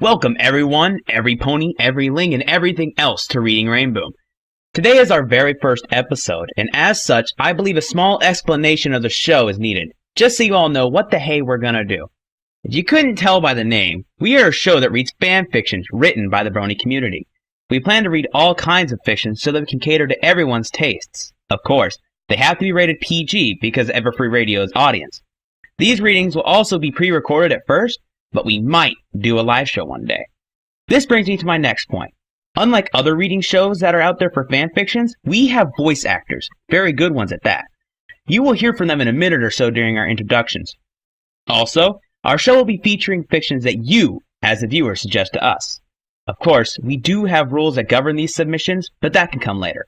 Welcome everyone, every pony, every ling, and everything else to Reading Rainboom. Today is our very first episode, and as such, I believe a small explanation of the show is needed, just so you all know what the hey we're gonna do. If you couldn't tell by the name, we are a show that reads fan fictions written by the Brony community. We plan to read all kinds of fiction so that we can cater to everyone's tastes. Of course, they have to be rated PG because of Everfree Radio's audience. These readings will also be pre-recorded at first, but we might do a live show one day. This brings me to my next point. Unlike other reading shows that are out there for fan fictions, we have voice actors, very good ones at that. You will hear from them in a minute or so during our introductions. Also, our show will be featuring fictions that you, as a viewer, suggest to us. Of course, we do have rules that govern these submissions, but that can come later.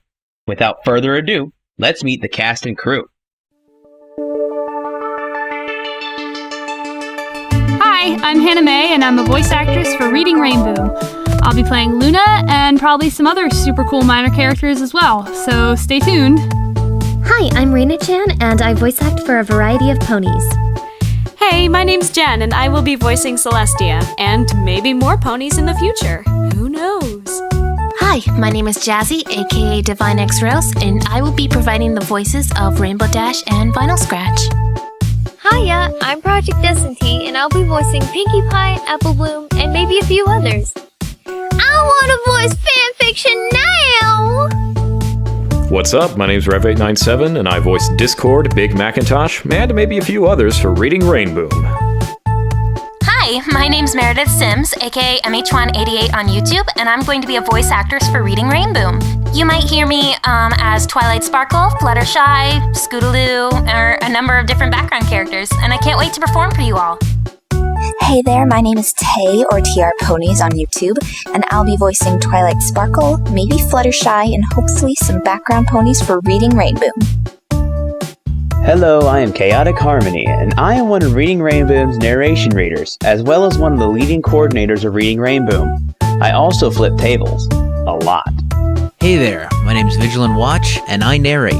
Without further ado, let's meet the cast and crew. Hi, I'm Hannah Mae, and I'm a voice actress for Reading Rainboom. I'll be playing Luna and probably some other super cool minor characters as well, so stay tuned. Hi, I'm Raina Chan, and I voice act for a variety of ponies. Hey, my name's Jen, and I will be voicing Celestia, and maybe more ponies in the future. Who knows? Hi, my name is Jazzy, aka Divine X Rose, and I will be providing the voices of Rainbow Dash and Vinyl Scratch. Hiya, I'm Project Destiny, and I'll be voicing Pinkie Pie, Apple Bloom, and maybe a few others. I want to voice fanfiction now! What's up? My name's Rev897, and I voice Discord, Big Macintosh, and maybe a few others for Reading Rainboom. Hi, my name's Meredith Sims, aka MH188 on YouTube, and I'm going to be a voice actress for Reading Rainboom. You might hear me as Twilight Sparkle, Fluttershy, Scootaloo, or a number of different background characters, and I can't wait to perform for you all. Hey there, my name is Tay, or TR Ponies on YouTube, and I'll be voicing Twilight Sparkle, maybe Fluttershy, and hopefully some background ponies for Reading Rainboom. Hello, I am Chaotic Harmony, and I am one of Reading Rainboom's narration readers, as well as one of the leading coordinators of Reading Rainboom. I also flip tables. A lot. Hey there, my name's Vigilant Watch, and I narrate.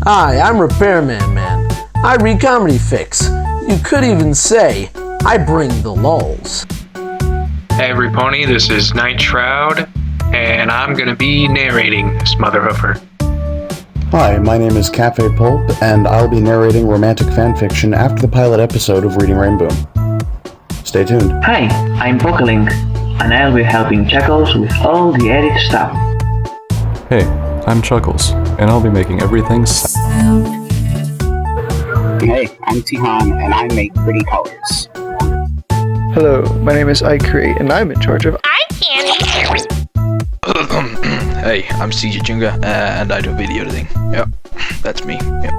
Hi, I'm Repairmanman. I read comedy fics. You could even say, I bring the lulls. Hey every pony, this is Night Shroud, and I'm gonna be narrating this motherhoofer. Hi, my name is Cafe Pulp, and I'll be narrating romantic fanfiction after the pilot episode of Reading Rainboom. Stay tuned. Hi, I'm Pokelink, and I'll be helping Chuckles with all the edit stuff. Hey, I'm Chuckles, and I'll be making everything Hey, I'm Tihan, and I make pretty colors. Hello, my name is iCreate, and I'm in charge of iCandy. Hey, I'm CJ Junga, and I do video editing. Yep, that's me. Yep.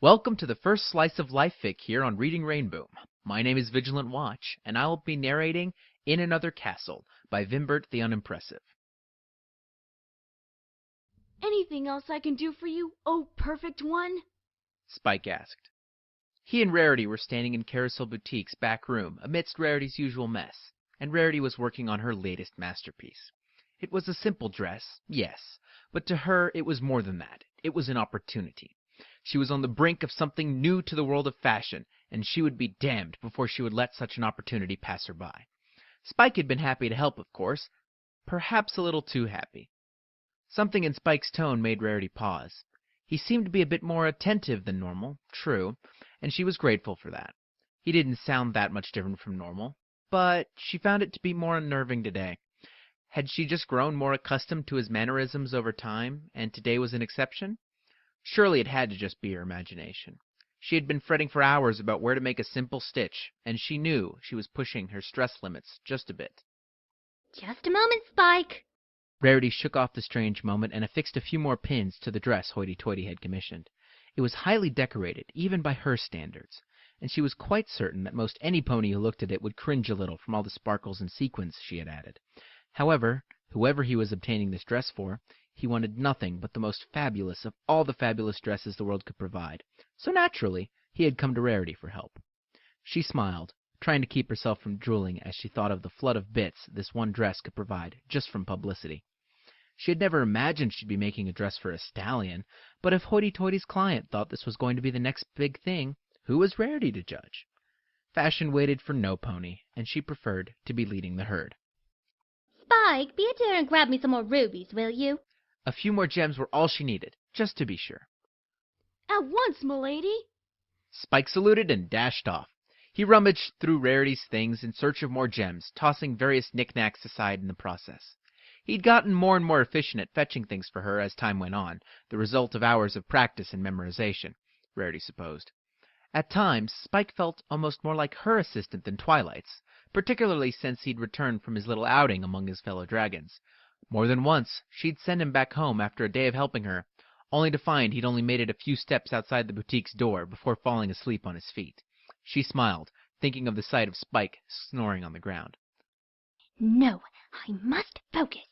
Welcome to the first slice of life fic here on Reading Rainboom. My name is Vigilant Watch, and I will be narrating In Another Castle by Vimbert the Unimpressive. Anything else I can do for you, oh perfect one? Spike asked. He and Rarity were standing in Carousel Boutique's back room amidst Rarity's usual mess, and Rarity was working on her latest masterpiece. It was a simple dress, yes, but to her it was more than that. It was an opportunity. She was on the brink of something new to the world of fashion, and she would be damned before she would let such an opportunity pass her by. Spike had been happy to help, of course, perhaps a little too happy. Something in Spike's tone made Rarity pause. He seemed to be a bit more attentive than normal, true, and she was grateful for that. He didn't sound that much different from normal, but she found it to be more unnerving today. Had she just grown more accustomed to his mannerisms over time, and today was an exception? Surely it had to just be her imagination. She had been fretting for hours about where to make a simple stitch, and she knew she was pushing her stress limits just a bit. Just a moment, Spike. Rarity shook off the strange moment and affixed a few more pins to the dress Hoity-Toity had commissioned. It was highly decorated, even by her standards, and she was quite certain that most any pony who looked at it would cringe a little from all the sparkles and sequins she had added. However, whoever he was obtaining this dress for, he wanted nothing but the most fabulous of all the fabulous dresses the world could provide, so naturally he had come to Rarity for help. She smiled, trying to keep herself from drooling as she thought of the flood of bits this one dress could provide just from publicity. She had never imagined she'd be making a dress for a stallion, but if Hoity-Toity's client thought this was going to be the next big thing, who was Rarity to judge? Fashion waited for no pony, and she preferred to be leading the herd. Spike, be a dear and grab me some more rubies, will you? A few more gems were all she needed, just to be sure. At once, m'lady. Spike saluted and dashed off. He rummaged through Rarity's things in search of more gems, tossing various knickknacks aside in the process. He'd gotten more and more efficient at fetching things for her as time went on, the result of hours of practice and memorization, Rarity supposed. At times, Spike felt almost more like her assistant than Twilight's, particularly since he'd returned from his little outing among his fellow dragons. More than once, she'd send him back home after a day of helping her, only to find he'd only made it a few steps outside the boutique's door before falling asleep on his feet. She smiled, thinking of the sight of Spike snoring on the ground. No, I must focus,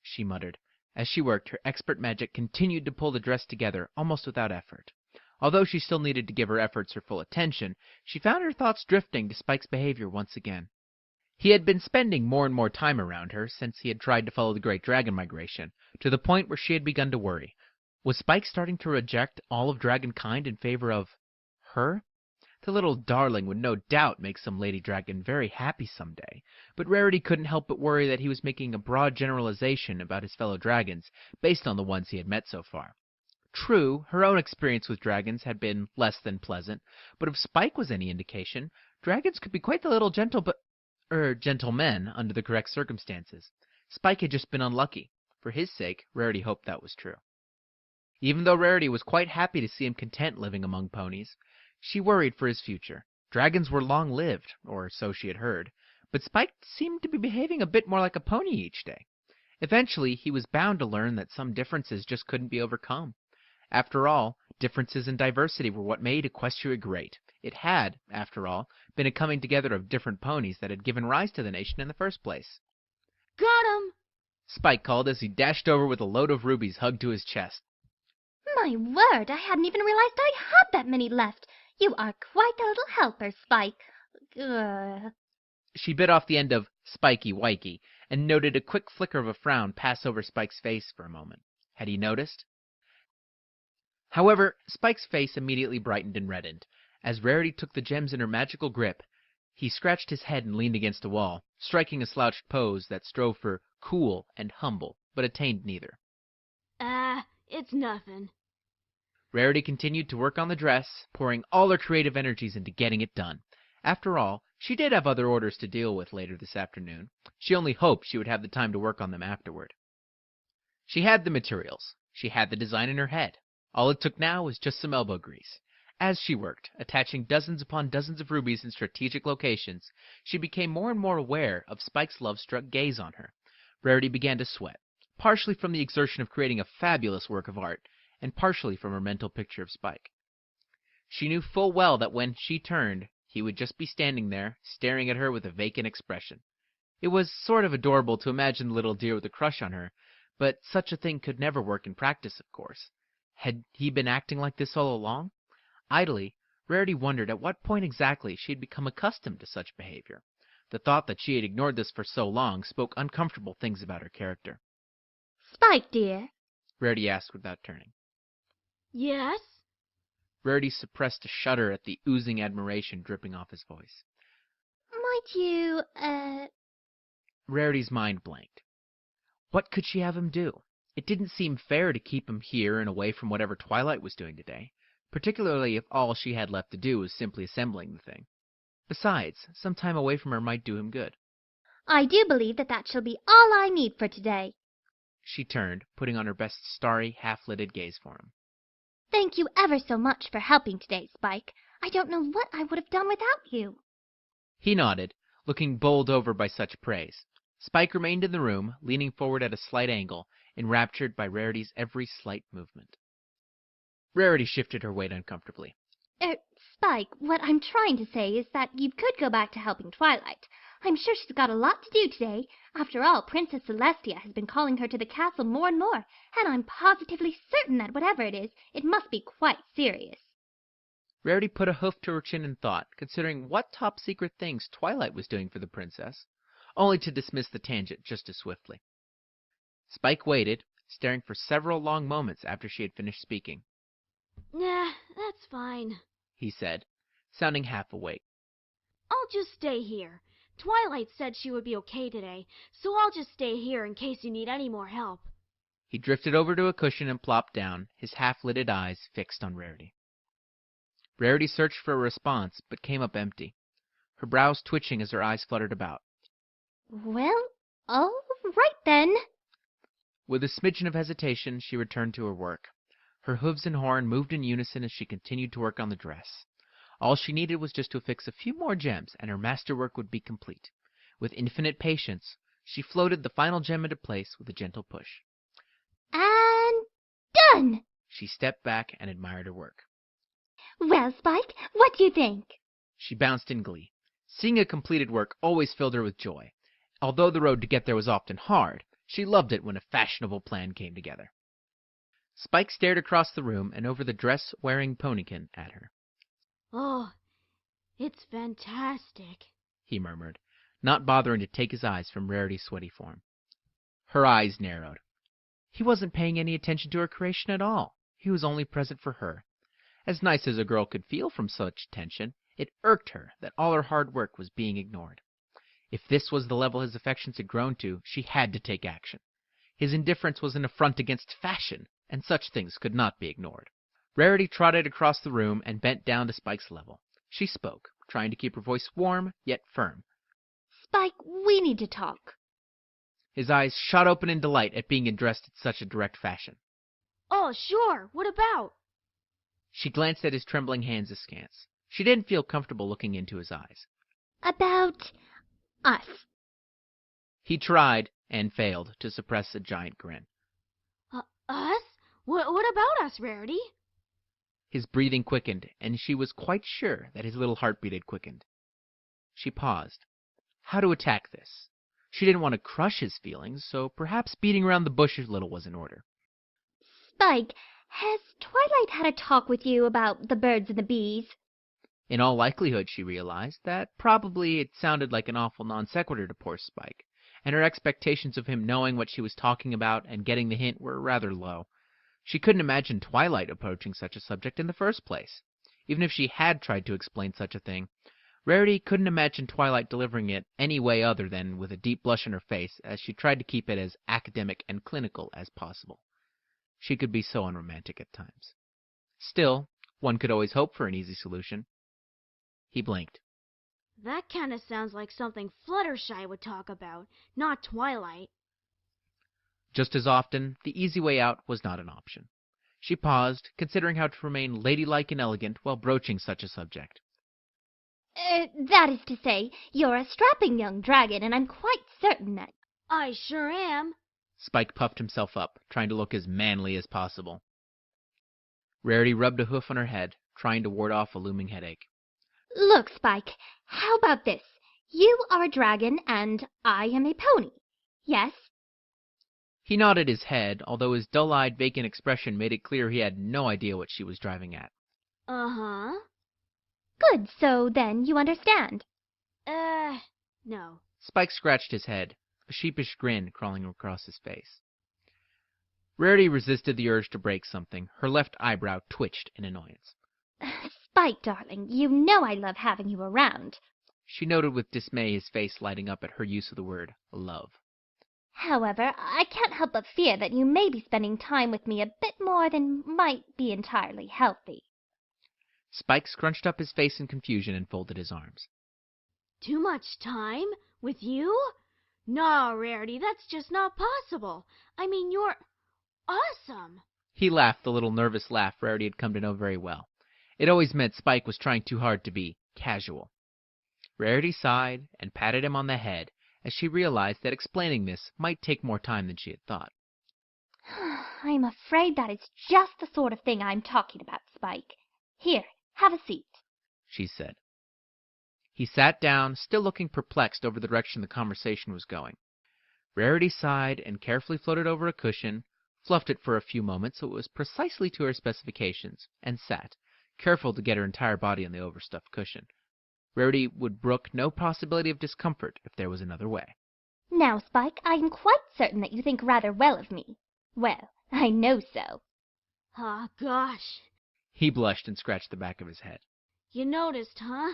she muttered. As she worked, her expert magic continued to pull the dress together almost without effort. Although she still needed to give her efforts her full attention, she found her thoughts drifting to Spike's behavior once again. He had been spending more and more time around her since he had tried to follow the Great Dragon Migration, to the point where she had begun to worry. Was Spike starting to reject all of dragonkind in favor of her? The little darling would no doubt make some lady dragon very happy someday, but Rarity couldn't help but worry that he was making a broad generalization about his fellow dragons based on the ones he had met so far. True, her own experience with dragons had been less than pleasant, but if Spike was any indication, dragons could be quite the little gentlemen under the correct circumstances. Spike had just been unlucky. For his sake, Rarity hoped that was true. Even though Rarity was quite happy to see him content living among ponies, she worried for his future. Dragons were long-lived, or so she had heard, but Spike seemed to be behaving a bit more like a pony each day. Eventually, he was bound to learn that some differences just couldn't be overcome. After all, differences and diversity were what made Equestria great. It had, after all, been a coming together of different ponies that had given rise to the nation in the first place. Got him! Spike called as he dashed over with a load of rubies hugged to his chest. My word, I hadn't even realized I had that many left. You are quite a little helper, Spike. She bit off the end of Spikey Wikey and noted a quick flicker of a frown pass over Spike's face for a moment. Had he noticed? However, Spike's face immediately brightened and reddened. As Rarity took the gems in her magical grip, he scratched his head and leaned against a wall, striking a slouched pose that strove for cool and humble, but attained neither. It's nothing. Rarity continued to work on the dress, pouring all her creative energies into getting it done. After all, she did have other orders to deal with later this afternoon. She only hoped she would have the time to work on them afterward. She had the materials. She had the design in her head. All it took now was just some elbow grease. As she worked, attaching dozens upon dozens of rubies in strategic locations, she became more and more aware of Spike's love-struck gaze on her. Rarity began to sweat, partially from the exertion of creating a fabulous work of art, and partially from her mental picture of Spike. She knew full well that when she turned, he would just be standing there, staring at her with a vacant expression. It was sort of adorable to imagine the little dear with a crush on her, but such a thing could never work in practice, of course. Had he been acting like this all along? Idly, Rarity wondered at what point exactly she had become accustomed to such behavior. The thought that she had ignored this for so long spoke uncomfortable things about her character. Spike, dear, Rarity asked without turning. Yes? Rarity suppressed a shudder at the oozing admiration dripping off his voice. Might you, Rarity's mind blanked. What could she have him do? It didn't seem fair to keep him here and away from whatever Twilight was doing today, particularly if all she had left to do was simply assembling the thing. Besides, some time away from her might do him good. I do believe that shall be all I need for today. She turned, putting on her best starry, half-lidded gaze for him. Thank you ever so much for helping today, Spike. I don't know what I would have done without you. He nodded, looking bowled over by such praise. Spike remained in the room, leaning forward at a slight angle, enraptured by Rarity's every slight movement. Rarity shifted her weight uncomfortably. Spike, what I'm trying to say is that you could go back to helping Twilight. I'm sure she's got a lot to do today. After all, Princess Celestia has been calling her to the castle more and more, and I'm positively certain that whatever it is, it must be quite serious. Rarity put a hoof to her chin in thought, considering what top-secret things Twilight was doing for the princess, only to dismiss the tangent just as swiftly. Spike waited, staring for several long moments after she had finished speaking. Nah, that's fine, he said, sounding half awake. I'll just stay here. Twilight said she would be okay today, so I'll just stay here in case you need any more help. He drifted over to a cushion and plopped down, his half-lidded eyes fixed on Rarity. Rarity searched for a response, but came up empty, her brows twitching as her eyes fluttered about. Well, all right then. With a smidgen of hesitation, she returned to her work. Her hooves and horn moved in unison as she continued to work on the dress. All she needed was just to affix a few more gems, and her masterwork would be complete. With infinite patience, she floated the final gem into place with a gentle push. And done! She stepped back and admired her work. Well, Spike, what do you think? She bounced in glee. Seeing a completed work always filled her with joy. Although the road to get there was often hard, she loved it when a fashionable plan came together. Spike stared across the room and over the dress-wearing ponykin at her. Oh, it's fantastic, he murmured, not bothering to take his eyes from Rarity's sweaty form. Her eyes narrowed. He wasn't paying any attention to her creation at all. He was only present for her. As nice as a girl could feel from such attention, it irked her that all her hard work was being ignored. If this was the level his affections had grown to, she had to take action. His indifference was an affront against fashion, and such things could not be ignored. Rarity trotted across the room and bent down to Spike's level. She spoke, trying to keep her voice warm, yet firm. Spike, we need to talk. His eyes shot open in delight at being addressed in such a direct fashion. Oh, sure, what about? She glanced at his trembling hands askance. She didn't feel comfortable looking into his eyes. About us. He tried, and failed, to suppress a giant grin. Us? What about us, Rarity? His breathing quickened, and she was quite sure that his little heartbeat had quickened. She paused. How to attack this? She didn't want to crush his feelings, so perhaps beating around the bush a little was in order. Spike, has Twilight had a talk with you about the birds and the bees? In all likelihood, she realized that probably it sounded like an awful non sequitur to poor Spike, and her expectations of him knowing what she was talking about and getting the hint were rather low. She couldn't imagine Twilight approaching such a subject in the first place. Even if she had tried to explain such a thing, Rarity couldn't imagine Twilight delivering it any way other than with a deep blush on her face as she tried to keep it as academic and clinical as possible. She could be so unromantic at times. Still, one could always hope for an easy solution. He blinked. That kind of sounds like something Fluttershy would talk about, not Twilight. Just as often, the easy way out was not an option. She paused, considering how to remain ladylike and elegant while broaching such a subject. That is to say, you're a strapping young dragon, and I'm quite certain that... I sure am. Spike puffed himself up, trying to look as manly as possible. Rarity rubbed a hoof on her head, trying to ward off a looming headache. Look, Spike, how about this? You are a dragon, and I am a pony. Yes? He nodded his head, although his dull-eyed, vacant expression made it clear he had no idea what she was driving at. Uh-huh. Good, so then you understand. No. Spike scratched his head, a sheepish grin crawling across his face. Rarity resisted the urge to break something. Her left eyebrow twitched in annoyance. Spike, darling, you know I love having you around. She noted with dismay his face lighting up at her use of the word love. However, I can't help but fear that you may be spending time with me a bit more than might be entirely healthy. Spike scrunched up his face in confusion and folded his arms. Too much time? With you? No, Rarity, that's just not possible. I mean, you're awesome. He laughed the little nervous laugh Rarity had come to know very well. It always meant Spike was trying too hard to be casual. Rarity sighed and patted him on the head as she realized that explaining this might take more time than she had thought. I'm afraid that is just the sort of thing I'm talking about, Spike. Here, have a seat, she said. He sat down, still looking perplexed over the direction the conversation was going. Rarity sighed and carefully floated over a cushion, fluffed it for a few moments so it was precisely to her specifications, and sat, careful to get her entire body on the overstuffed cushion. Rarity would brook no possibility of discomfort if there was another way. Now, Spike, I am quite certain that you think rather well of me. Well, I know so. Ah, gosh. He blushed and scratched the back of his head. You noticed, huh?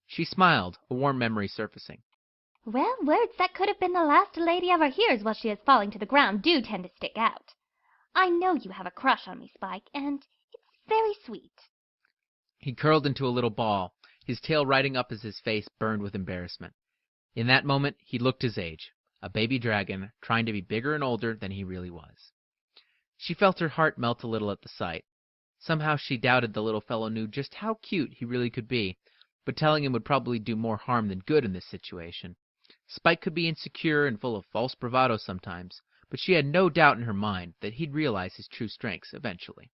She smiled, a warm memory surfacing. Well, words that could have been the last a lady ever hears while she is falling to the ground do tend to stick out. I know you have a crush on me, Spike, and it's very sweet. He curled into a little ball, his tail riding up as his face burned with embarrassment. In that moment, he looked his age, a baby dragon trying to be bigger and older than he really was. She felt her heart melt a little at the sight. Somehow she doubted the little fellow knew just how cute he really could be, but telling him would probably do more harm than good in this situation. Spike could be insecure and full of false bravado sometimes, but she had no doubt in her mind that he'd realize his true strengths eventually.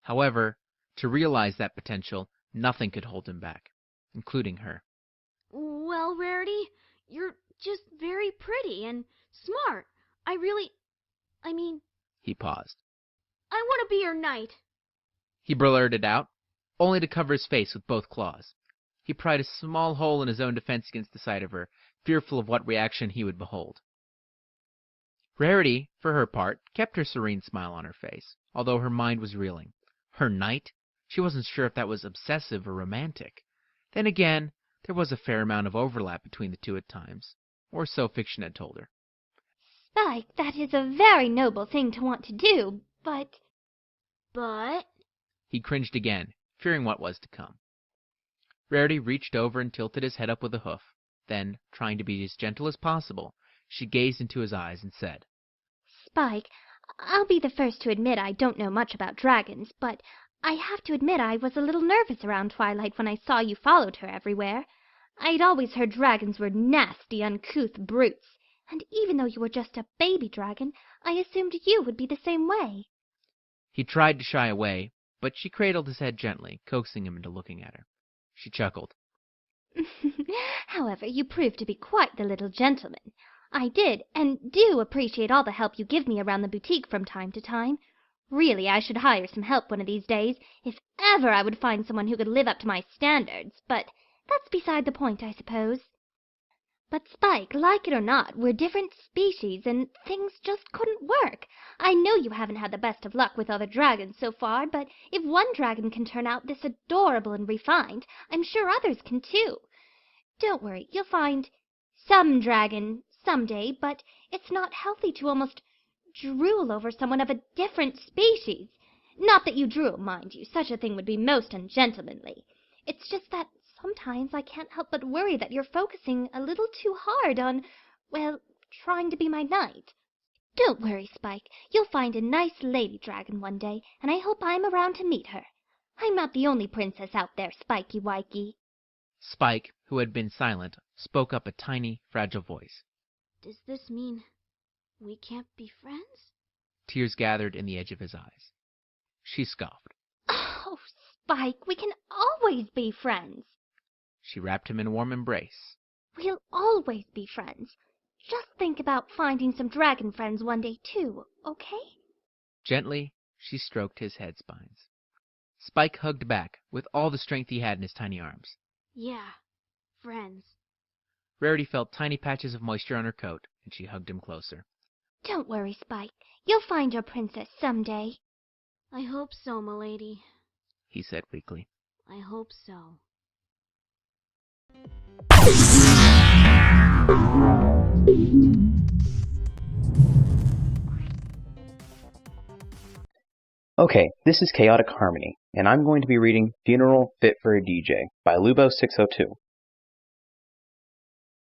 However, to realize that potential, nothing could hold him back, including her. Well, Rarity, you're just very pretty and smart. He paused. I want to be your knight. He blurted out, only to cover his face with both claws. He pried a small hole in his own defense against the sight of her, fearful of what reaction he would behold. Rarity, for her part, kept her serene smile on her face, although her mind was reeling. Her knight? She wasn't sure if that was obsessive or romantic. Then again, there was a fair amount of overlap between the two at times, or so fiction had told her. Spike, that is a very noble thing to want to do, but... But... He cringed again, fearing what was to come. Rarity reached over and tilted his head up with a hoof. Then, trying to be as gentle as possible, she gazed into his eyes and said, Spike, I'll be the first to admit I don't know much about dragons, but I have to admit I was a little nervous around Twilight when I saw you followed her everywhere. I'd always heard dragons were nasty, uncouth brutes, and even though you were just a baby dragon, I assumed you would be the same way. He tried to shy away, but she cradled his head gently, coaxing him into looking at her. She chuckled. However, you proved to be quite the little gentleman. I did, and do appreciate all the help you give me around the boutique from time to time. Really, I should hire some help one of these days, if ever I would find someone who could live up to my standards, but that's beside the point, I suppose. But Spike, like it or not, we're different species, and things just couldn't work. I know you haven't had the best of luck with other dragons so far, but if one dragon can turn out this adorable and refined, I'm sure others can too. Don't worry, you'll find some dragon someday, but it's not healthy to almost drool over someone of a different species. Not that you drool, mind you, such a thing would be most ungentlemanly. It's just that sometimes I can't help but worry that you're focusing a little too hard on, well, trying to be my knight. Don't worry, Spike. You'll find a nice lady dragon one day, and I hope I'm around to meet her. I'm not the only princess out there, Spikey Wikey. Spike, who had been silent, spoke up a tiny, fragile voice. Does this mean we can't be friends? Tears gathered in the edge of his eyes. She scoffed. Oh, Spike, we can always be friends. She wrapped him in a warm embrace. We'll always be friends. Just think about finding some dragon friends one day, too, okay? Gently, she stroked his head spines. Spike hugged back with all the strength he had in his tiny arms. Yeah, friends. Rarity felt tiny patches of moisture on her coat, and she hugged him closer. Don't worry, Spike. You'll find your princess someday. I hope so, m'lady, he said weakly. I hope so. Okay, this is Chaotic Harmony, and I'm going to be reading Funeral Fit for a DJ by Lubo602.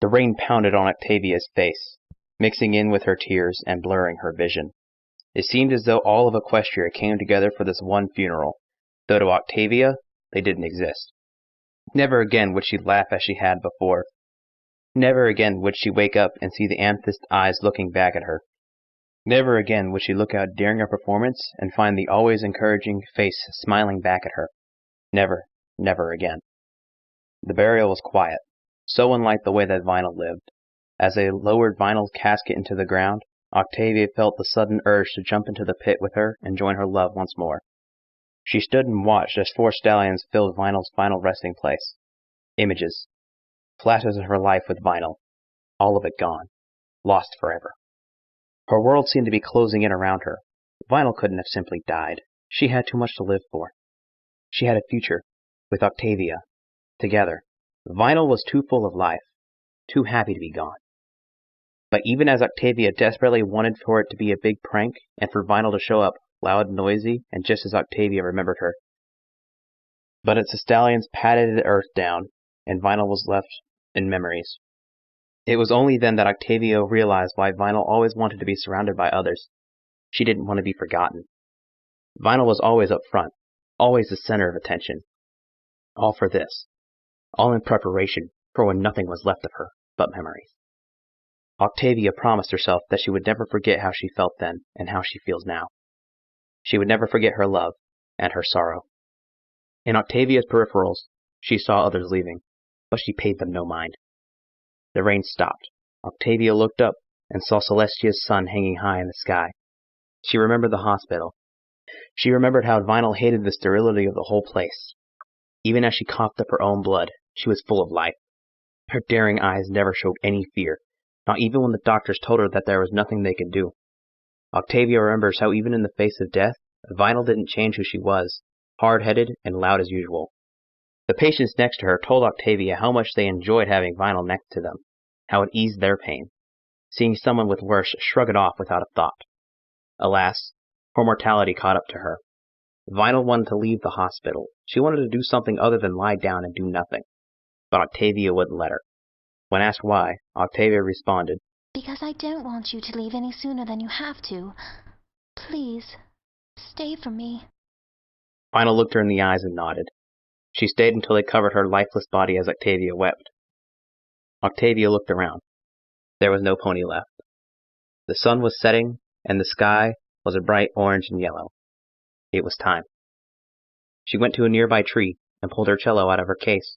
The rain pounded on Octavia's face, mixing in with her tears and blurring her vision. It seemed as though all of Equestria came together for this one funeral, though to Octavia, they didn't exist. Never again would she laugh as she had before. Never again would she wake up and see the amethyst eyes looking back at her. Never again would she look out during a performance and find the always encouraging face smiling back at her. Never, never again. The burial was quiet, so unlike the way that Vinyl lived. As they lowered Vinyl's casket into the ground, Octavia felt the sudden urge to jump into the pit with her and join her love once more. She stood and watched as 4 stallions filled Vinyl's final resting place. Images. Flashes of her life with Vinyl. All of it gone. lost forever. Her world seemed to be closing in around her. Vinyl couldn't have simply died. She had too much to live for. She had a future, with Octavia. Together. Vinyl was too full of life, too happy to be gone. But even as Octavia desperately wanted for it to be a big prank, and for Vinyl to show up, loud and noisy, and just as Octavia remembered her. But its stallions patted the earth down, and Vinyl was left in memories. It was only then that Octavia realized why Vinyl always wanted to be surrounded by others. She didn't want to be forgotten. Vinyl was always up front, always the center of attention. All for this. All in preparation for when nothing was left of her but memories. Octavia promised herself that she would never forget how she felt then and how she feels now. She would never forget her love and her sorrow. In Octavia's peripherals, she saw others leaving, but she paid them no mind. The rain stopped. Octavia looked up and saw Celestia's sun hanging high in the sky. She remembered the hospital. She remembered how Vinyl hated the sterility of the whole place. Even as she coughed up her own blood, she was full of life. Her daring eyes never showed any fear, not even when the doctors told her that there was nothing they could do. Octavia remembers how even in the face of death, Vinyl didn't change who she was, hard-headed and loud as usual. The patients next to her told Octavia how much they enjoyed having Vinyl next to them, how it eased their pain. Seeing someone with worse shrug it off without a thought. Alas, her mortality caught up to her. Vinyl wanted to leave the hospital. She wanted to do something other than lie down and do nothing. But Octavia wouldn't let her. When asked why, Octavia responded, "Because I don't want you to leave any sooner than you have to. Please, stay for me." Vinyl looked her in the eyes and nodded. She stayed until they covered her lifeless body as Octavia wept. Octavia looked around. There was no pony left. The sun was setting, and the sky was a bright orange and yellow. It was time. She went to a nearby tree and pulled her cello out of her case.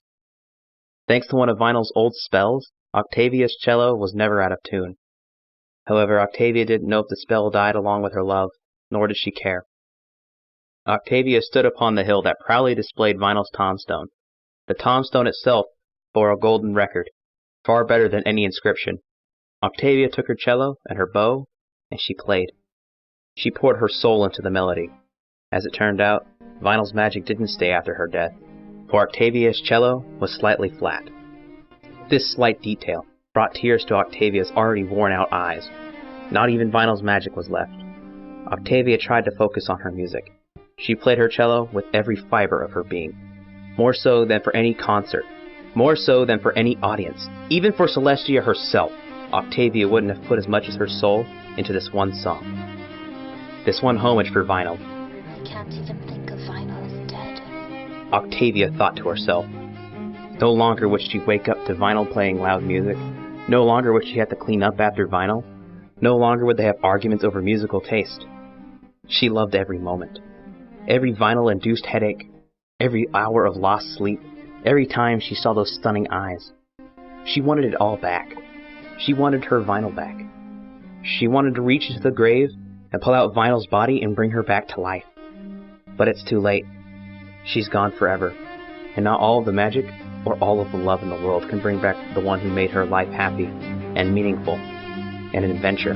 Thanks to one of Vinyl's old spells, Octavia's cello was never out of tune. However, Octavia didn't know if the spell died along with her love, nor did she care. Octavia stood upon the hill that proudly displayed Vinyl's tombstone. The tombstone itself bore a golden record, far better than any inscription. Octavia took her cello and her bow, and she played. She poured her soul into the melody. As it turned out, Vinyl's magic didn't stay after her death, for Octavia's cello was slightly flat. This slight detail brought tears to Octavia's already worn-out eyes. Not even Vinyl's magic was left. Octavia tried to focus on her music. She played her cello with every fiber of her being, more so than for any concert, more so than for any audience. Even for Celestia herself, Octavia wouldn't have put as much as her soul into this one song. This one homage for Vinyl. I can't even think of Vinyl as dead. Octavia thought to herself. No longer would she wake up to Vinyl playing loud music. No longer would she have to clean up after Vinyl. No longer would they have arguments over musical taste. She loved every moment. Every Vinyl-induced headache. Every hour of lost sleep. Every time she saw those stunning eyes. She wanted it all back. She wanted her Vinyl back. She wanted to reach into the grave and pull out Vinyl's body and bring her back to life. But it's too late. She's gone forever, and not all of the magic or all of the love in the world can bring back the one who made her life happy and meaningful and an adventure.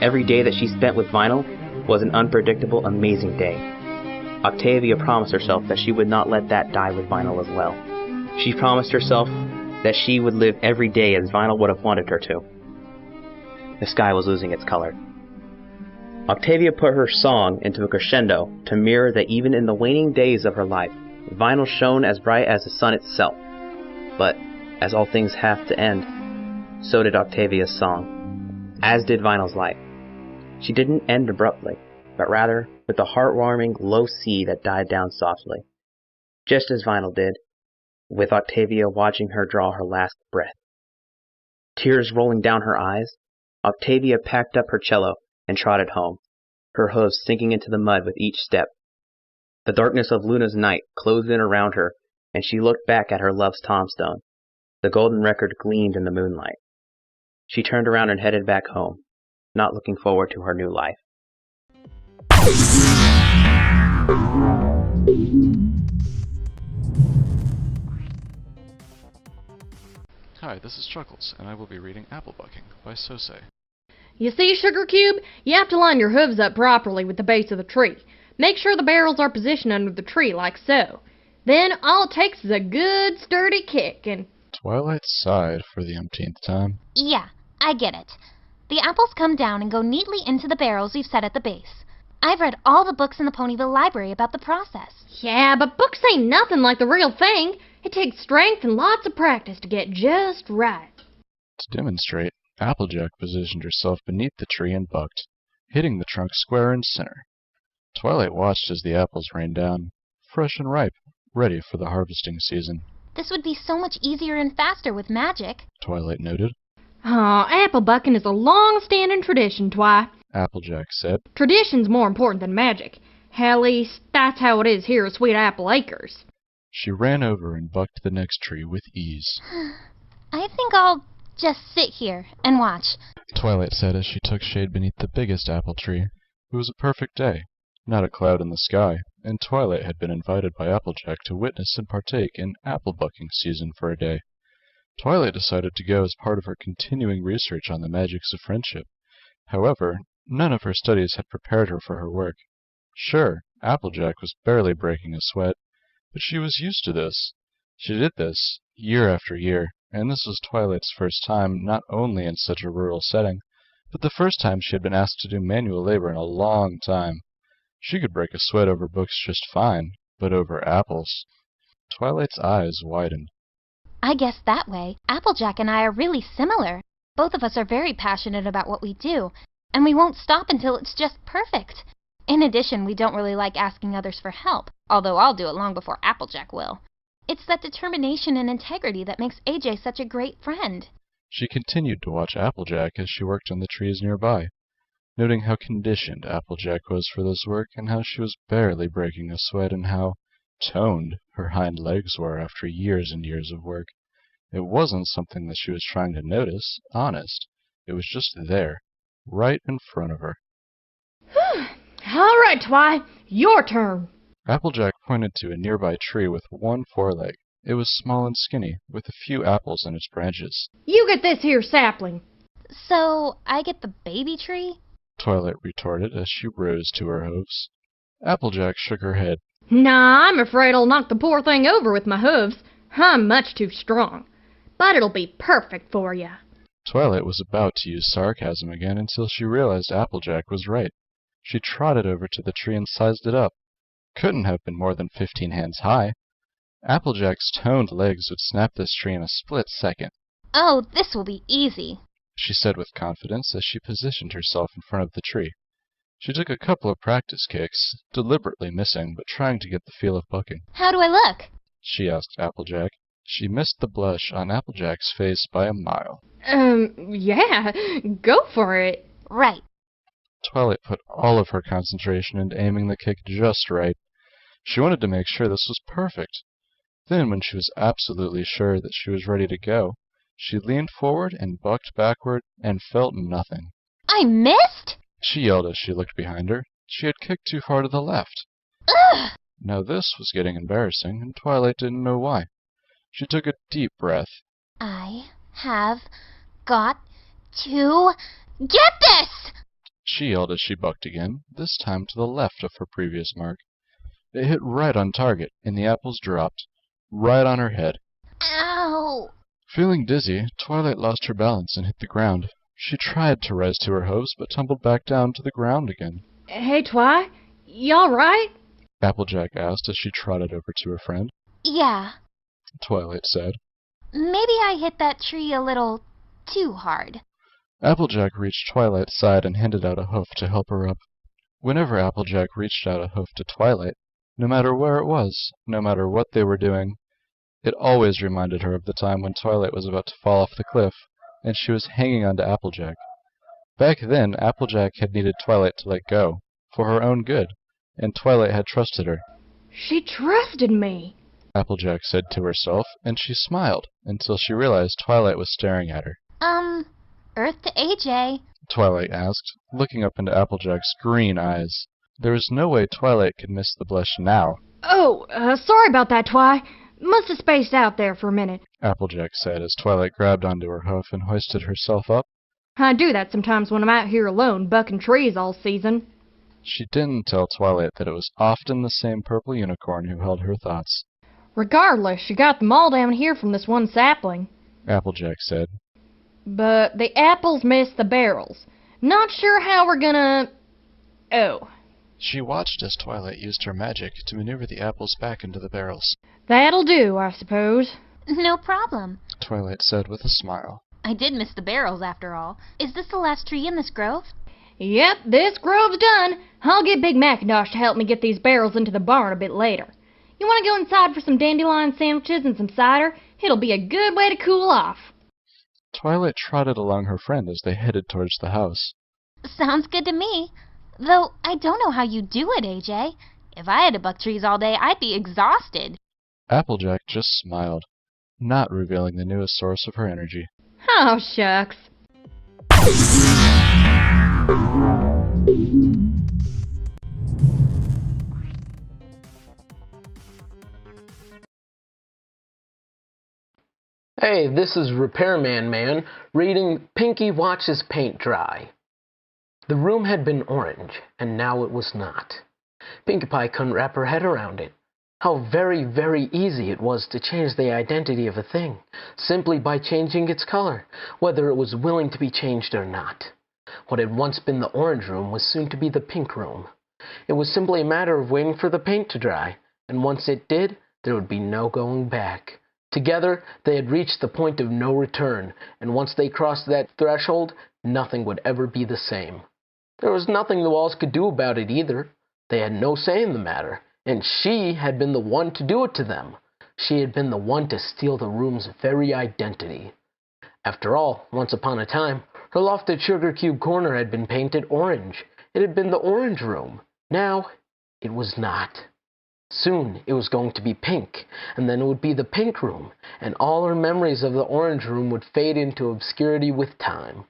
Every day that she spent with Vinyl was an unpredictable, amazing day. Octavia promised herself that she would not let that die with Vinyl as well. She promised herself that she would live every day as Vinyl would have wanted her to. The sky was losing its color. Octavia put her song into a crescendo to mirror that even in the waning days of her life, Vinyl shone as bright as the sun itself. But, as all things have to end, so did Octavia's song, as did Vinyl's life. She didn't end abruptly, but rather with a heartwarming low C that died down softly, just as Vinyl did, with Octavia watching her draw her last breath. Tears rolling down her eyes, Octavia packed up her cello and trotted home, her hooves sinking into the mud with each step. The darkness of Luna's night closed in around her, and she looked back at her love's tombstone. The golden record gleamed in the moonlight. She turned around and headed back home, not looking forward to her new life. Hi, this is Chuckles, and I will be reading Apple Bucking by Sosei. You see, Sugar Cube, you have to line your hooves up properly with the base of the tree. Make sure the barrels are positioned under the tree like so. Then all it takes is a good sturdy kick and... Twilight sighed for the umpteenth time. Yeah, I get it. The apples come down and go neatly into the barrels you've set at the base. I've read all the books in the Ponyville library about the process. Yeah, but books ain't nothing like the real thing. It takes strength and lots of practice to get just right. To demonstrate, Applejack positioned herself beneath the tree and bucked, hitting the trunk square and center. Twilight watched as the apples rained down, fresh and ripe, ready for the harvesting season. This would be so much easier and faster with magic. Twilight noted. Aw, apple bucking is a long-standing tradition, Twi. Applejack said. Tradition's more important than magic. At least, that's how it is here at Sweet Apple Acres. She ran over and bucked the next tree with ease. I think I'll just sit here and watch. Twilight said as she took shade beneath the biggest apple tree. It was a perfect day, not a cloud in the sky, and Twilight had been invited by Applejack to witness and partake in apple bucking season for a day. Twilight decided to go as part of her continuing research on the magics of friendship. However, none of her studies had prepared her for her work. Sure, Applejack was barely breaking a sweat, but she was used to this. She did this year after year, and this was Twilight's first time not only in such a rural setting, but the first time she had been asked to do manual labor in a long time. She could break a sweat over books just fine, but over apples. Twilight's eyes widened. I guess that way, Applejack and I are really similar. Both of us are very passionate about what we do, and we won't stop until it's just perfect. In addition, we don't really like asking others for help, although I'll do it long before Applejack will. It's that determination and integrity that makes AJ such a great friend. She continued to watch Applejack as she worked on the trees nearby, noting how conditioned Applejack was for this work and how she was barely breaking a sweat and how toned her hind legs were after years and years of work. It wasn't something that she was trying to notice, honest. It was just there, right in front of her. All right, Twi, your turn. Applejack pointed to a nearby tree with one foreleg. It was small and skinny, with a few apples in its branches. You get this here sapling. So, I get the baby tree? Twilight retorted as she rose to her hooves. Applejack shook her head. Nah, I'm afraid I'll knock the poor thing over with my hooves. I'm much too strong. But it'll be perfect for you. Twilight was about to use sarcasm again until she realized Applejack was right. She trotted over to the tree and sized it up. Couldn't have been more than 15 hands high. Applejack's toned legs would snap this tree in a split second. Oh, this will be easy, she said with confidence as she positioned herself in front of the tree. She took a couple of practice kicks, deliberately missing, but trying to get the feel of bucking. How do I look? She asked Applejack. She missed the blush on Applejack's face by a mile. Yeah, go for it. Right. Twilight put all of her concentration into aiming the kick just right. She wanted to make sure this was perfect. Then, when she was absolutely sure that she was ready to go, she leaned forward and bucked backward and felt nothing. I missed? She yelled as she looked behind her. She had kicked too far to the left. Ugh! Now this was getting embarrassing, and Twilight didn't know why. She took a deep breath. I have got to get this! She yelled as she bucked again, this time to the left of her previous mark. It hit right on target, and the apples dropped, right on her head. Ow! Feeling dizzy, Twilight lost her balance and hit the ground. She tried to rise to her hooves, but tumbled back down to the ground again. Hey, Twi, you all right? Applejack asked as she trotted over to her friend. Yeah. Twilight said. Maybe I hit that tree a little too hard. Applejack reached Twilight's side and handed out a hoof to help her up. Whenever Applejack reached out a hoof to Twilight, no matter where it was, no matter what they were doing, it always reminded her of the time when Twilight was about to fall off the cliff, and she was hanging on to Applejack. Back then, Applejack had needed Twilight to let go, for her own good, and Twilight had trusted her. She trusted me, Applejack said to herself, and she smiled until she realized Twilight was staring at her. Earth to AJ? Twilight asked, looking up into Applejack's green eyes. There was no way Twilight could miss the blush now. Oh, sorry about that, Twi. Must have spaced out there for a minute. Applejack said as Twilight grabbed onto her hoof and hoisted herself up. I do that sometimes when I'm out here alone, bucking trees all season. She didn't tell Twilight that it was often the same purple unicorn who held her thoughts. Regardless, you got them all down here from this one sapling. Applejack said. But the apples missed the barrels. Not sure how we're gonna... Oh. She watched as Twilight used her magic to maneuver the apples back into the barrels. That'll do, I suppose. No problem. Twilight said with a smile. I did miss the barrels after all. Is this the last tree in this grove? Yep, this grove's done. I'll get Big Macintosh to help me get these barrels into the barn a bit later. You want to go inside for some dandelion sandwiches and some cider? It'll be a good way to cool off. Twilight trotted along her friend as they headed towards the house. Sounds good to me. Though I don't know how you do it, AJ. If I had to buck trees all day, I'd be exhausted. Applejack just smiled, not revealing the newest source of her energy. Oh, shucks. Hey, this is Repairmanman reading Pinky Watches Paint Dry. The room had been orange, and now it was not. Pinkie Pie couldn't wrap her head around it. How very, very easy it was to change the identity of a thing, simply by changing its color, whether it was willing to be changed or not. What had once been the orange room was soon to be the pink room. It was simply a matter of waiting for the paint to dry, and once it did, there would be no going back. Together, they had reached the point of no return, and once they crossed that threshold, nothing would ever be the same. There was nothing the walls could do about it either. They had no say in the matter, and she had been the one to do it to them. She had been the one to steal the room's very identity. After all, once upon a time, her lofted sugar cube corner had been painted orange. It had been the orange room. Now, it was not. Soon, it was going to be pink, and then it would be the pink room, and all her memories of the orange room would fade into obscurity with time.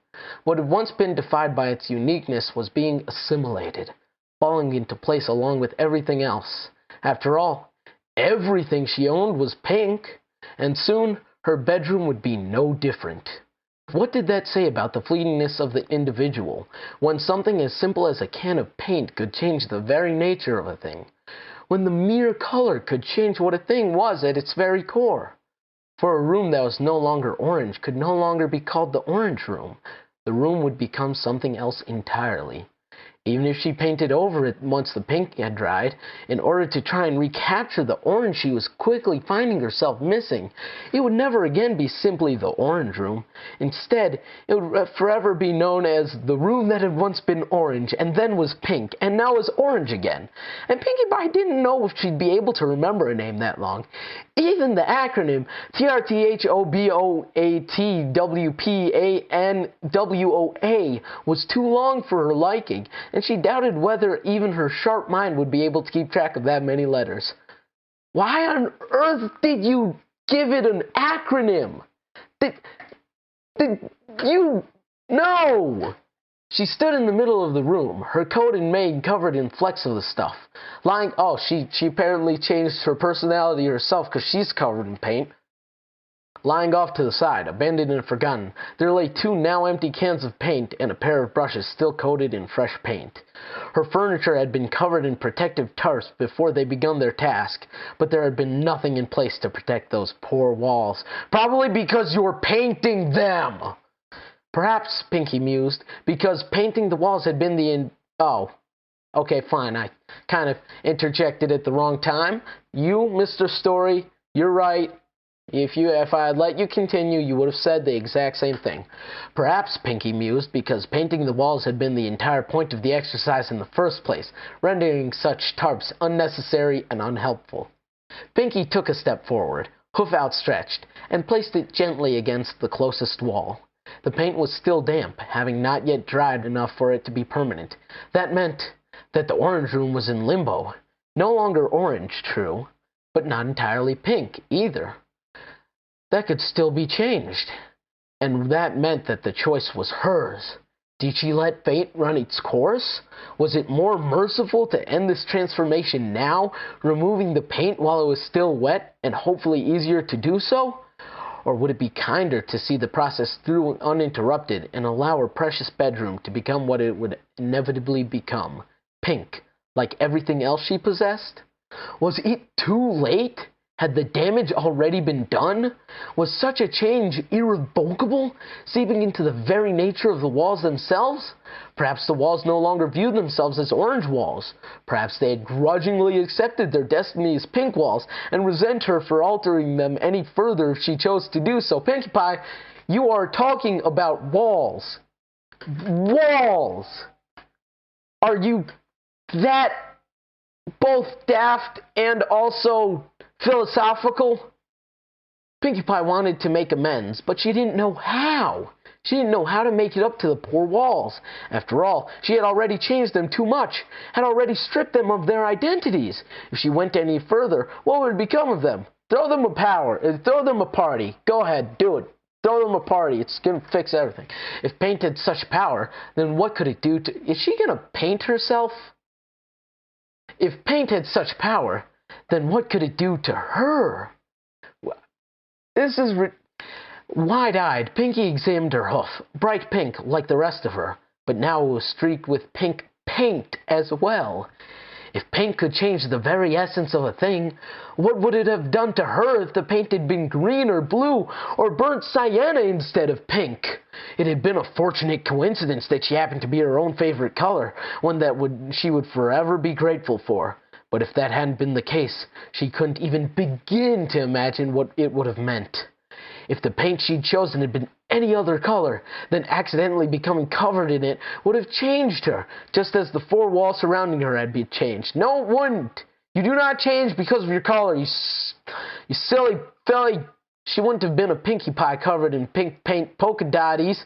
What had once been defined by its uniqueness was being assimilated, falling into place along with everything else. After all, everything she owned was pink, and soon her bedroom would be no different. What did that say about the fleetingness of the individual, when something as simple as a can of paint could change the very nature of a thing? When the mere color could change what a thing was at its very core? For a room that was no longer orange could no longer be called the orange room. The room would become something else entirely. Even if she painted over it once the pink had dried, in order to try and recapture the orange she was quickly finding herself missing, it would never again be simply the orange room. Instead, it would forever be known as the room that had once been orange, and then was pink, and now is orange again. And Pinkie Pie didn't know if she'd be able to remember a name that long. Even the acronym TRTHOBOATWPANWOA was too long for her liking, and she doubted whether even her sharp mind would be able to keep track of that many letters. Why on earth did you give it an acronym? Did you know? She stood in the middle of the room, her coat and maid covered in flecks of the stuff. She apparently changed her personality herself because she's covered in paint. Lying off to the side, abandoned and forgotten, there lay 2 now empty cans of paint and a pair of brushes still coated in fresh paint. Her furniture had been covered in protective tarps before they begun their task, but there had been nothing in place to protect those poor walls. Probably because you were painting them! Perhaps, Pinkie mused, because painting the walls had been okay, fine, I kind of interjected at the wrong time. You, Mr. Story, you're right. If I had let you continue, you would have said the exact same thing. Perhaps, Pinkie mused, because painting the walls had been the entire point of the exercise in the first place, rendering such tarps unnecessary and unhelpful. Pinkie took a step forward, hoof outstretched, and placed it gently against the closest wall. The paint was still damp, having not yet dried enough for it to be permanent. That meant that the orange room was in limbo. No longer orange, true, but not entirely pink, either. That could still be changed. And that meant that the choice was hers. Did she let fate run its course? Was it more merciful to end this transformation now, removing the paint while it was still wet, and hopefully easier to do so? Or would it be kinder to see the process through uninterrupted and allow her precious bedroom to become what it would inevitably become? Pink, like everything else she possessed? Was it too late? Had the damage already been done? Was such a change irrevocable, seeping into the very nature of the walls themselves? Perhaps the walls no longer viewed themselves as orange walls. Perhaps they had grudgingly accepted their destiny as pink walls and resent her for altering them any further if she chose to do so. Pinkie Pie, you are talking about walls. Walls! Are you that both daft and also philosophical? Pinkie Pie wanted to make amends, but she didn't know how. She didn't know how to make it up to the poor walls. After all, she had already changed them too much, had already stripped them of their identities. If she went any further, what would become of them? Throw them throw them a party. Go ahead, do it. Throw them a party. It's going to fix everything. If paint had such power, then what could it do to... Is she going to paint herself? If paint had such power, then what could it do to her? This is... Wide-eyed, Pinkie examined her hoof, bright pink like the rest of her, but now it was streaked with pink paint as well. If paint could change the very essence of a thing, what would it have done to her if the paint had been green or blue or burnt sienna instead of pink? It had been a fortunate coincidence that she happened to be her own favorite color, one that she would forever be grateful for. But if that hadn't been the case, she couldn't even begin to imagine what it would have meant. If the paint she'd chosen had been any other color, then accidentally becoming covered in it would have changed her, just as the four walls surrounding her had been changed. No, it wouldn't. You do not change because of your color, you silly filly. She wouldn't have been a Pinkie Pie covered in pink paint polka dotties.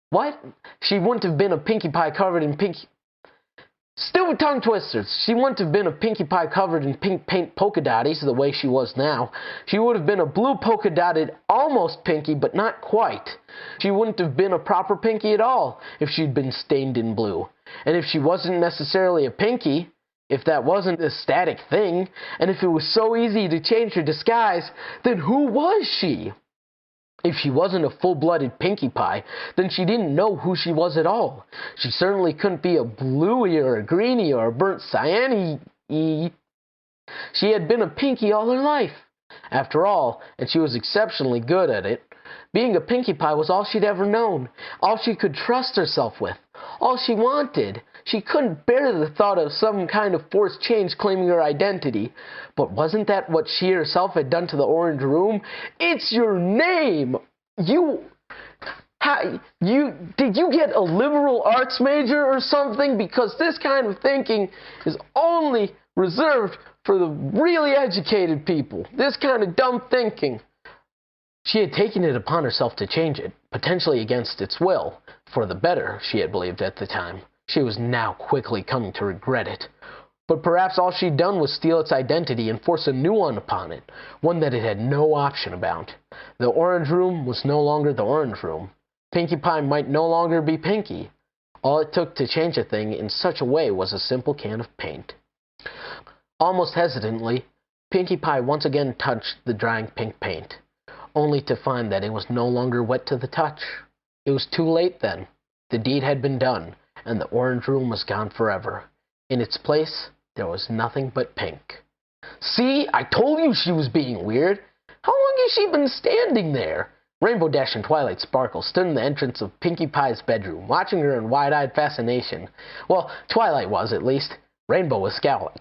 What? She wouldn't have been a Pinkie Pie covered in pink... Stupid tongue twisters! She wouldn't have been a Pinkie Pie covered in pink paint polka dotties the way she was now. She would have been a blue polka dotted almost Pinkie, but not quite. She wouldn't have been a proper Pinkie at all if she'd been stained in blue. And if she wasn't necessarily a Pinkie, if that wasn't a static thing, and if it was so easy to change her disguise, then who was she? If she wasn't a full-blooded Pinkie Pie, then she didn't know who she was at all. She certainly couldn't be a bluey or a greenie or a burnt cyan-y. She had been a Pinkie all her life. After all, and she was exceptionally good at it, being a Pinkie Pie was all she'd ever known, all she could trust herself with, all she wanted. She couldn't bear the thought of some kind of forced change claiming her identity. But wasn't that what she herself had done to the Orange Room? It's your name! Did you get a liberal arts major or something? Because this kind of thinking is only reserved for the really educated people. This kind of dumb thinking. She had taken it upon herself to change it, potentially against its will, for the better, she had believed at the time. She was now quickly coming to regret it. But perhaps all she'd done was steal its identity and force a new one upon it, one that it had no option about. The Orange Room was no longer the Orange Room. Pinkie Pie might no longer be Pinkie. All it took to change a thing in such a way was a simple can of paint. Almost hesitantly, Pinkie Pie once again touched the drying pink paint, only to find that it was no longer wet to the touch. It was too late then. The deed had been done, and the Orange Room was gone forever. In its place, there was nothing but pink. See, I told you she was being weird. How long has she been standing there? Rainbow Dash and Twilight Sparkle stood in the entrance of Pinkie Pie's bedroom, watching her in wide-eyed fascination. Well, Twilight was, at least. Rainbow was scowling.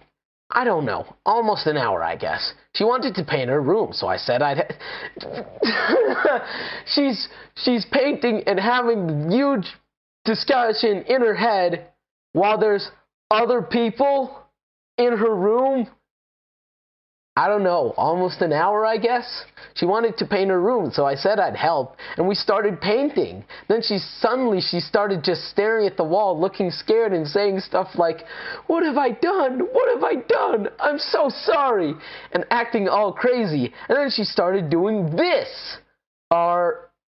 I don't know. Almost an hour, I guess. She wanted to paint her room, so I said I'd... She's painting and having huge discussion in her head while there's other people in her room. I don't know, almost an hour, I guess. She wanted to paint her room, so I said I'd help, and we started painting. Then she started just staring at the wall, looking scared and saying stuff like, "What have I done? What have I done? I'm so sorry," and acting all crazy. And then she started doing this.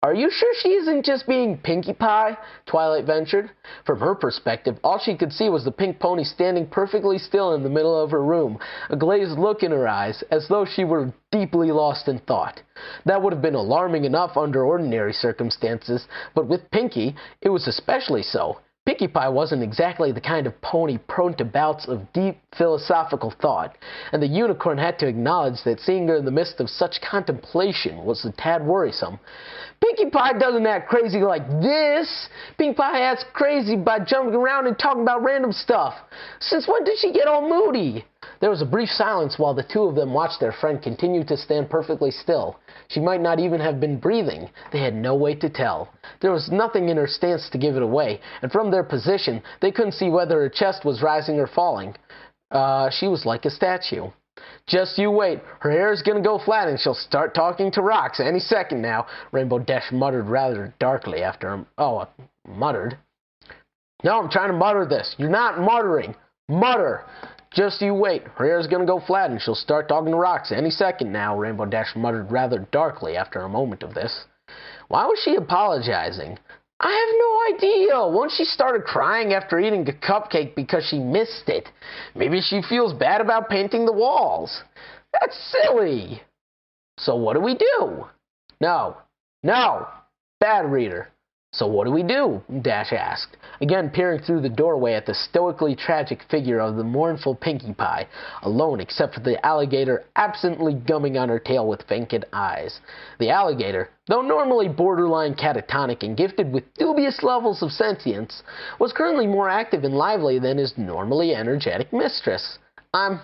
Are you sure she isn't just being Pinkie Pie? Twilight ventured. From her perspective, all she could see was the pink pony standing perfectly still in the middle of her room, a glazed look in her eyes, as though she were deeply lost in thought. That would have been alarming enough under ordinary circumstances, but with Pinkie, it was especially so. Pinkie Pie wasn't exactly the kind of pony prone to bouts of deep philosophical thought, and the unicorn had to acknowledge that seeing her in the midst of such contemplation was a tad worrisome. Pinkie Pie doesn't act crazy like this. Pinkie Pie acts crazy by jumping around and talking about random stuff. Since when did she get all moody? There was a brief silence while the two of them watched their friend continue to stand perfectly still. She might not even have been breathing. They had no way to tell. There was nothing in her stance to give it away, and from their position, they couldn't see whether her chest was rising or falling. She was like a statue. Just you wait. Her hair is going to go flat and she'll start talking to rocks any second now, Rainbow Dash muttered rather darkly after him. Muttered? No, I'm trying to mutter this. You're not muttering. Mutter. Just you wait. Her hair's gonna go flat and she'll start talking to rocks any second now, Rainbow Dash muttered rather darkly after a moment of this. Why was she apologizing? I have no idea. Once she started crying after eating a cupcake because she missed it. Maybe she feels bad about painting the walls. That's silly. So what do we do? No. Bad reader. So what do we do? Dash asked, again peering through the doorway at the stoically tragic figure of the mournful Pinkie Pie, alone except for the alligator absently gumming on her tail with vacant eyes. The alligator, though normally borderline catatonic and gifted with dubious levels of sentience, was currently more active and lively than his normally energetic mistress. I'm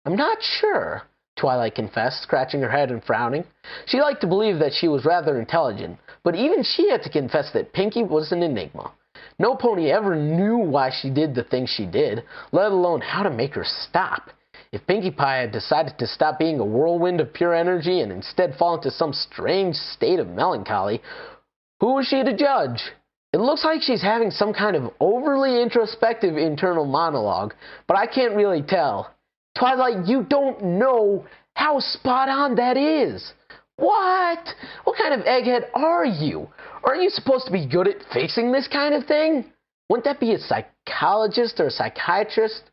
not sure, Twilight confessed, scratching her head and frowning. She liked to believe that she was rather intelligent, but even she had to confess that Pinkie was an enigma. No pony ever knew why she did the things she did, let alone how to make her stop. If Pinkie Pie had decided to stop being a whirlwind of pure energy and instead fall into some strange state of melancholy, who was she to judge? It looks like she's having some kind of overly introspective internal monologue, but I can't really tell. Twilight, you don't know how spot on that is. What? What kind of egghead are you? Aren't you supposed to be good at fixing this kind of thing? Wouldn't that be a psychologist or a psychiatrist?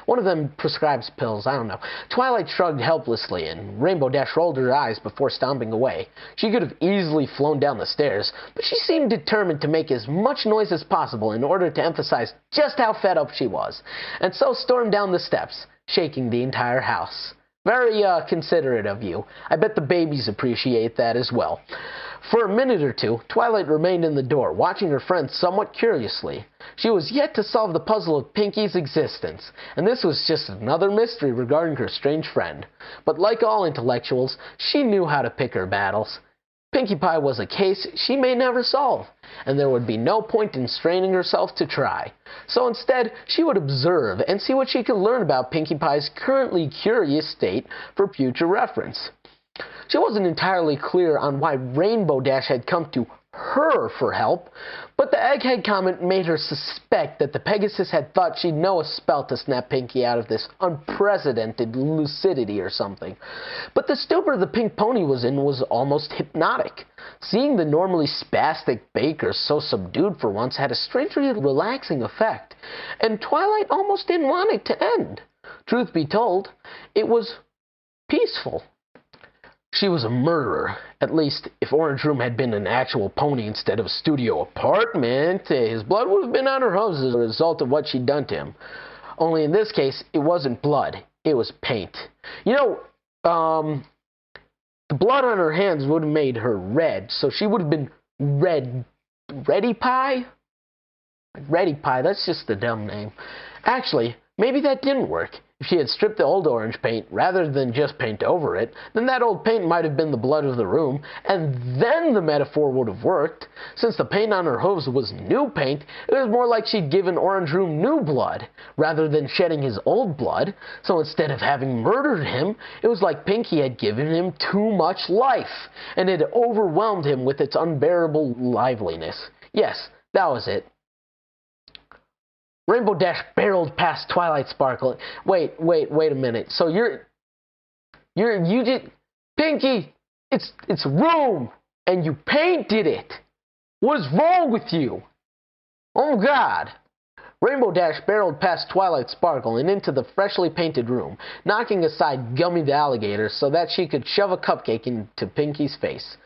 One of them prescribes pills, I don't know. Twilight shrugged helplessly, and Rainbow Dash rolled her eyes before stomping away. She could have easily flown down the stairs, but she seemed determined to make as much noise as possible in order to emphasize just how fed up she was, and so stormed down the steps, shaking the entire house. Very, considerate of you. I bet the babies appreciate that as well. For a minute or two, Twilight remained in the door, watching her friend somewhat curiously. She was yet to solve the puzzle of Pinkie's existence, and this was just another mystery regarding her strange friend. But like all intellectuals, she knew how to pick her battles. Pinkie Pie was a case she may never solve, and there would be no point in straining herself to try. So instead, she would observe and see what she could learn about Pinkie Pie's currently curious state for future reference. She wasn't entirely clear on why Rainbow Dash had come to her for help, but the egghead comment made her suspect that the Pegasus had thought she'd know a spell to snap Pinkie out of this unprecedented lucidity or something. But the stupor the pink pony was in was almost hypnotic. Seeing the normally spastic Baker so subdued for once had a strangely relaxing effect, and Twilight almost didn't want it to end. Truth be told, it was peaceful. She was a murderer. At least, if Orange Room had been an actual pony instead of a studio apartment, his blood would have been on her hose as a result of what she'd done to him. Only in this case, it wasn't blood. It was paint. You know, the blood on her hands would have made her red, so she would have been Ready Pie? Ready Pie, that's just a dumb name. Actually, maybe that didn't work. If she had stripped the old orange paint rather than just paint over it, then that old paint might have been the blood of the room, and then the metaphor would have worked. Since the paint on her hooves was new paint, it was more like she'd given Orange Room new blood, rather than shedding his old blood. So instead of having murdered him, it was like Pinkie had given him too much life, and it overwhelmed him with its unbearable liveliness. Yes, that was it. Rainbow Dash barreled past Twilight Sparkle. Wait a minute. So you did, Pinkie, it's room. And you painted it! What is wrong with you? Oh God! Rainbow Dash barreled past Twilight Sparkle and into the freshly painted room, knocking aside Gummy the alligator so that she could shove a cupcake into Pinky's face.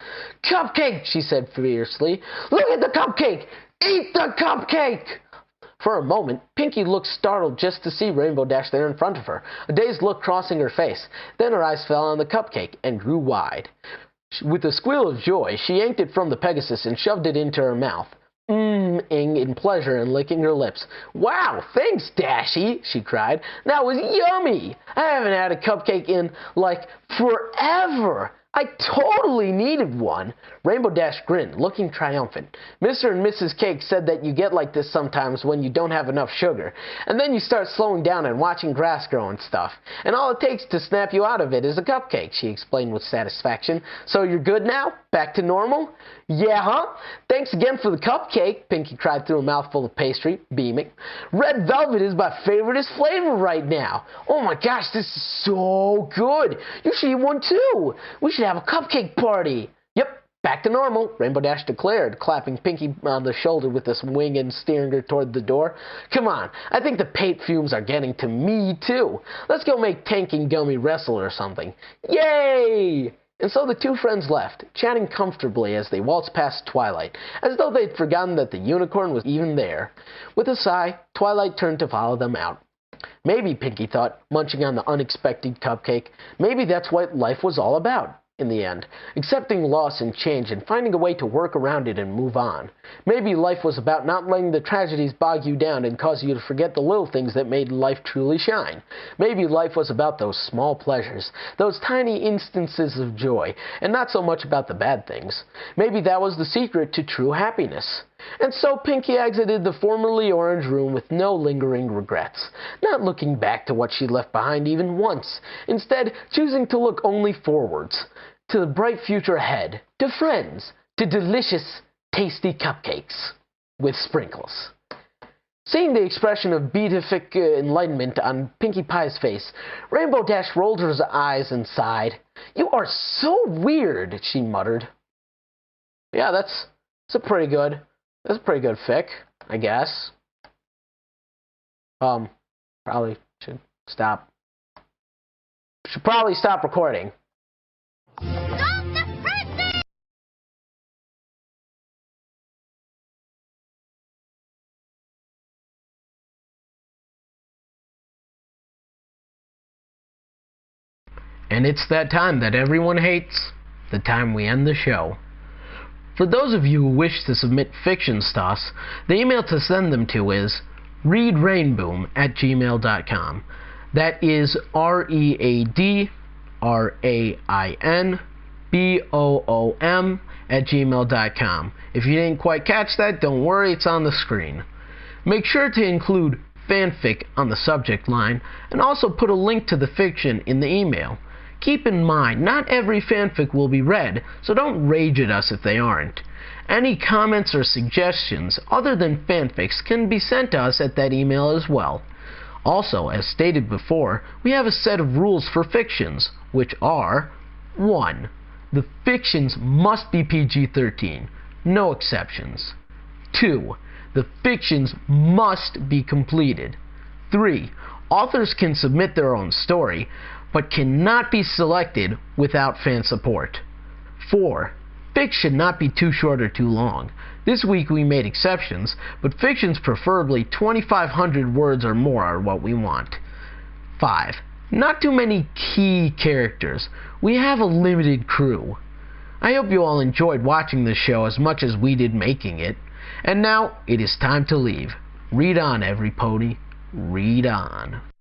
"Cupcake!" she said fiercely. "Look at the cupcake! Eat the cupcake!" For a moment, Pinky looked startled just to see Rainbow Dash there in front of her, a dazed look crossing her face. Then her eyes fell on the cupcake and grew wide. With a squeal of joy, she yanked it from the Pegasus and shoved it into her mouth, ing in pleasure and licking her lips. "Wow, thanks, Dashy," she cried. "That was yummy! I haven't had a cupcake in, like, forever. I totally needed one." Rainbow Dash grinned, looking triumphant. "Mr. and Mrs. Cake said that you get like this sometimes when you don't have enough sugar, and then you start slowing down and watching grass grow and stuff. And all it takes to snap you out of it is a cupcake," she explained with satisfaction. "So you're good now? Back to normal?" "Yeah, huh? Thanks again for the cupcake," Pinky cried through a mouthful of pastry, beaming. "Red velvet is my favoriteest flavor right now. Oh my gosh, this is so good. You should eat one too. We should have a cupcake party." "Yep, back to normal," Rainbow Dash declared, clapping Pinky on the shoulder with his wing and steering her toward the door. "Come on, I think the paint fumes are getting to me too. Let's go make Tank and Gummy wrestle or something. Yay!" And so the two friends left, chatting comfortably as they waltzed past Twilight, as though they'd forgotten that the unicorn was even there. With a sigh, Twilight turned to follow them out. Maybe, Pinky thought, munching on the unexpected cupcake, maybe that's what life was all about. In the end, accepting loss and change and finding a way to work around it and move on. Maybe life was about not letting the tragedies bog you down and cause you to forget the little things that made life truly shine. Maybe life was about those small pleasures, those tiny instances of joy, and not so much about the bad things. Maybe that was the secret to true happiness. And so Pinky exited the formerly orange room with no lingering regrets, not looking back to what she left behind even once, instead choosing to look only forwards, to the bright future ahead, to friends, to delicious, tasty cupcakes with sprinkles. Seeing the expression of beatific enlightenment on Pinkie Pie's face, Rainbow Dash rolled her eyes and sighed. "You are so weird," she muttered. Yeah, that's a pretty good fic, I guess. Probably should stop. Should probably stop recording. And it's that time that everyone hates, the time we end the show. For those of you who wish to submit fictions to us, the email to send them to is readrainboom@gmail.com. That is readrainboom@gmail.com. If you didn't quite catch that, don't worry, it's on the screen. Make sure to include fanfic on the subject line, and also put a link to the fiction in the email. Keep in mind, not every fanfic will be read, so don't rage at us if they aren't. Any comments or suggestions other than fanfics can be sent to us at that email as well. Also, as stated before, we have a set of rules for fictions, which are: 1. The fictions must be PG-13, no exceptions. 2. The fictions must be completed. 3. Authors can submit their own story, but cannot be selected without fan support. 4. Fics should not be too short or too long. This week we made exceptions, but fictions preferably 2,500 words or more are what we want. 5. Not too many key characters. We have a limited crew. I hope you all enjoyed watching this show as much as we did making it. And now, it is time to leave. Read on, every pony. Read on.